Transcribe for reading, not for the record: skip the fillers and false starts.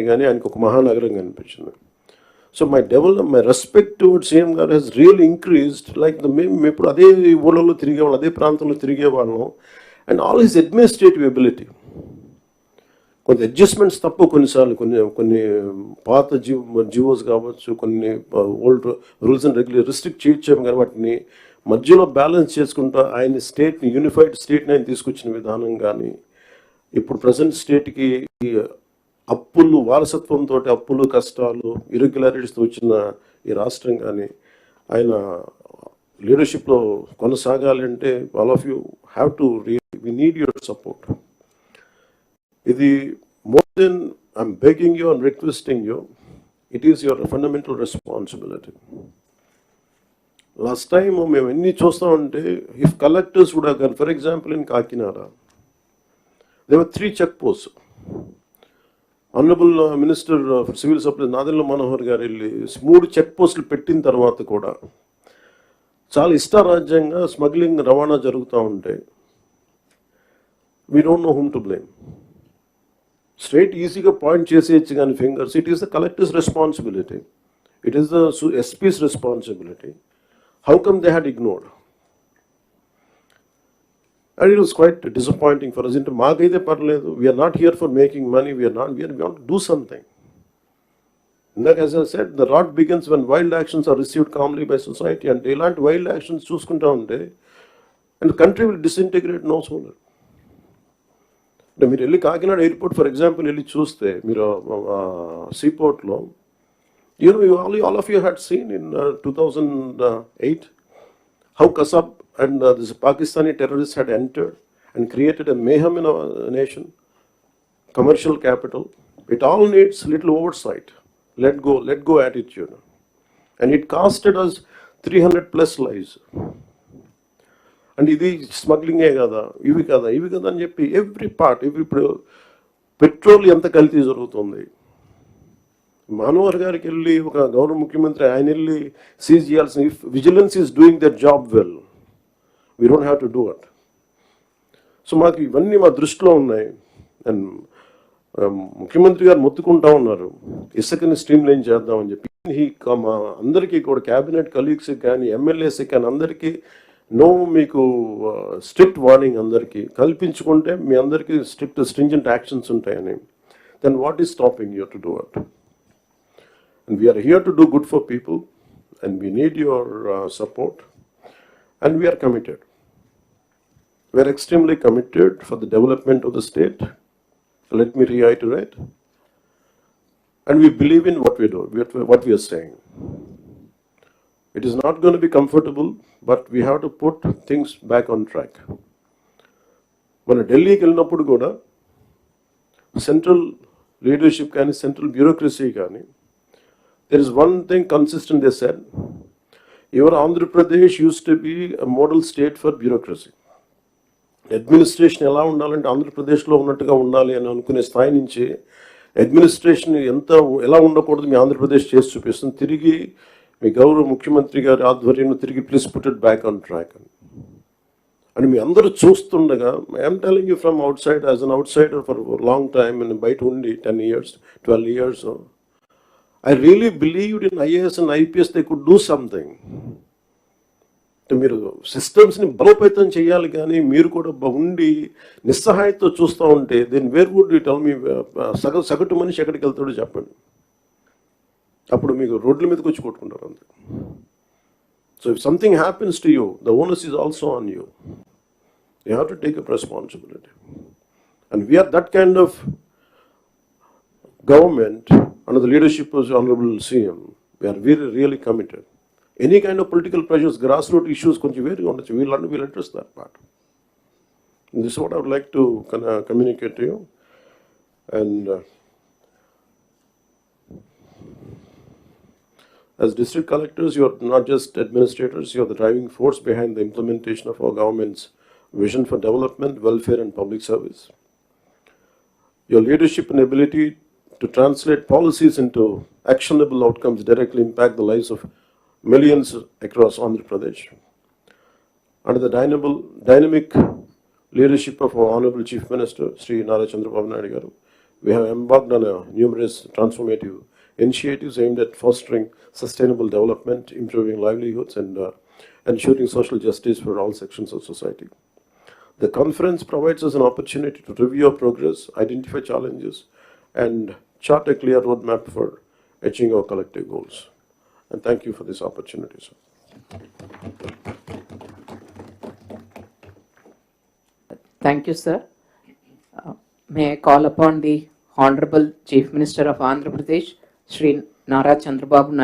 కానీ ఆయనకు ఒక మహానగరం కనిపించింది. So my respect towards CM గారు హెస్ రియల్లీ ఇంక్రీజ్డ్. లైక్ మేము ఇప్పుడు అదే ఊళ్ళలో తిరిగేవాళ్ళం, అదే ప్రాంతంలో తిరిగేవాళ్ళం. And all his administrative ability, కొంత అడ్జస్ట్మెంట్స్ తప్పు కొన్నిసార్లు కొన్ని పాత జివోస్ కావచ్చు, కొన్ని old rules and regulation restrict చేయొచ్చాము, కానీ వాటిని మధ్యలో బ్యాలెన్స్ చేసుకుంటూ ఆయన స్టేట్ని యూనిఫైడ్ స్టేట్ని ఆయన తీసుకొచ్చిన విధానం కానీ, ఇప్పుడు ప్రజెంట్ స్టేట్కి అప్పులు వారసత్వంతో అప్పులు కష్టాలు ఇర్రెగ్యులారిటీస్తో వచ్చిన ఈ రాష్ట్రం కానీ ఆయన లీడర్షిప్లో కొనసాగాలి అంటే all of you have to we need your support. ఇది more than I'm begging you and requesting you, it is your fundamental responsibility. Last time మేము ఎన్ని చూస్తామంటే, ఇఫ్ కలెక్టర్స్ కూడా కానీ, ఫర్ ఎగ్జాంపుల్ ఇన్ కాకినాడ దేవర్ 3 check post. Honourable minister for civil supplies Nadendla Manohar garu వెళ్ళి 3 check పోస్టులు పెట్టిన తర్వాత కూడా చాలా ఇష్టారాజ్యంగా స్మగ్లింగ్ రవాణా జరుగుతూ ఉంటే we don't know whom to blame. Straight ఈజీగా పాయింట్ చేసేయచ్చు కానీ fingers, it is the collector's responsibility, it is the SP's responsibility. How come they had ignored? And it was quite disappointing for us. Into maagaide parledu, we are not here for making money, we want to do something. And as I said, the rot begins when wild actions are received calmly by society, and ilanti wild actions chuskunta unte and the country will disintegrate no sooner. మీరు వెళ్ళి Kakinada airport for example వెళ్ళి చూస్తే, మీరు సీపోర్ట్లో, you know, all of you had seen in 2008 how Kasab and this Pakistani terrorists had entered and created a mayhem in our nation, commercial capital. It all needs little oversight, let go attitude, and it costed us 300+ lives. And ఇది స్మగ్లింగే కదా, ఇవి కదా అని చెప్పి every part, ఇప్పుడు petrol ఎంత కల్తీ జరుగుతుంది. మనోహర్ గారికి వెళ్ళి ఒక గౌరవ ముఖ్యమంత్రి ఆయన వెళ్ళి సీజ్ చేయాల్సిన, if vigilance is doing their job well, we don't have to do it. So మాకు ఇవన్నీ మా దృష్టిలో ఉన్నాయి. అండ్ ముఖ్యమంత్రి గారు మొత్తుకుంటా ఉన్నారు ఇసుకని స్ట్రీమ్ లైన్ చేద్దామని చెప్పి. మా అందరికీ కూడా క్యాబినెట్ కలీగ్స్కి కానీ ఎమ్మెల్యేస్కి కానీ అందరికీ మీకు స్ట్రిక్ట్ వార్నింగ్ అందరికీ కల్పించుకుంటే మీ అందరికీ స్ట్రింజెంట్ యాక్షన్స్ ఉంటాయని. Then what is stopping you to do it? And we are here to do good for people, and we need your support, and we are committed. We are extremely committed for the development of the state. Let me reiterate. And we believe in what we do, what we are saying. It is not going to be comfortable, but we have to put things back on track. When Delhi ki vellinappudu kuda central leadership kani, central bureaucracy kani, there is one thing consistent, they said, your Andhra Pradesh used to be a model state for bureaucracy. Administration ఎలా ఉండాలంటే ఆంధ్రప్రదేశ్లో ఉన్నట్టుగా ఉండాలి అని అనుకునే స్థాయి నుంచి administration ఎలా ఉండకూడదు మీ ఆంధ్రప్రదేశ్ చేసి చూపిస్తుంది. తిరిగి మీ గౌరవ ముఖ్యమంత్రి గారి ఆధ్వర్యంలో తిరిగి please put it back on track అని మీ అందరూ చూస్తుండగా, I'm telling you from out side, as an out cider for long time, నేను బయట ఉండి 10 years 12 years, I really believed in IAS and IPS they could do something. మీరు సిస్టమ్స్ని బలోపేతం చేయాలి, కానీ మీరు కూడా ఉండి నిస్సహాయతో చూస్తూ ఉంటే then where would you tell me, సగటు మనిషి ఎక్కడికి వెళ్తాడో చెప్పండి. అప్పుడు మీకు రోడ్ల మీదకి వచ్చి కొట్టుకుంటారు అంతే. So if something happens to you, the onus is also on you. You have to take up responsibility, and we are that kind of government under the leadership of the Honorable CM. We are really committed. Any kind of political pressures, grassroots issues, we'll address that part. And this is what I would like to communicate to you. And as district collectors, you are not just administrators, you are the driving force behind the implementation of our government's vision for development, welfare and public service. Your leadership and ability to translate policies into actionable outcomes directly impact the lives of millions across Andhra Pradesh. Under the dynamic leadership of our Honorable Chief Minister, Sri Nara Chandrababu Naidu Garu, We have embarked on numerous transformative initiatives aimed at fostering sustainable development, improving livelihoods, and ensuring social justice for all sections of society. The conference provides us an opportunity to review our progress, identify challenges, and chart a clear roadmap for achieving our collective goals. And thank you for this opportunity, sir. Thank you, sir. May I call upon the Honorable Chief Minister of Andhra Pradesh, Shri Nara Chandrababu Naidu